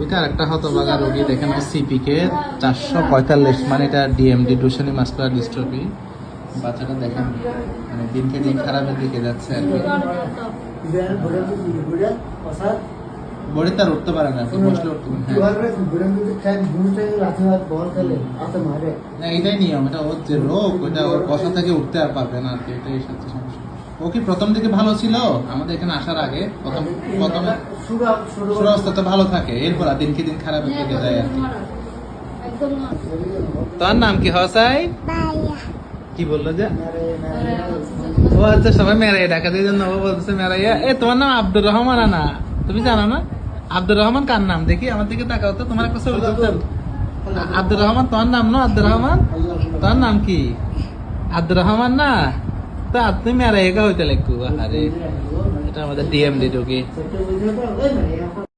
এটা একটা হতভাগা রোগী দেখেন, সিপিকে 445, মানে এটা ডিএমডি, ডুশেনি মাসকুলার ডিস্ট্রফি। বাচ্চাটা দেখেন মানে দিনকে দিন খারাপের দিকে যাচ্ছে আর কি। বড়ি তার উঠতে পারে না, বসলে উঠতে না, এটাই নিয়ম, এটা ওর যে রোগ, ওটা ওর বসা থেকে উঠতে আর পারবে না আর কি, এটাই সত্যি সমস্যা। ও কি প্রথম দিকে ভালো ছিল আমাদের এখানে আসার আগে? প্রথমে শুরু অবস্থা তো ভালো থাকে, এরপর দিনকে দিন খারাপের দিকে যায় আর কি। তোর নাম কি হোসাইন? কি বললো যে? ও আচ্ছা, সবাই মেরাই ডাকা দিয়ে জন্য ও বলতেছে মেরাইয়া। তোমার নাম আব্দুর রহমান? না তুমি জানো না আব্দুর রহমান কার নাম? দেখি আমার দিকে তাকাও তো, তোমার একটা ছবি তুলতে। আব্দুর রহমান তোমার নাম না? আব্দুর রহমান তোমার নাম কি? আব্দুর রহমান না তো তুমি মেরাইয়া হইতে লাগবো। আরে এটা আমাদের ডিএমডি রোগী।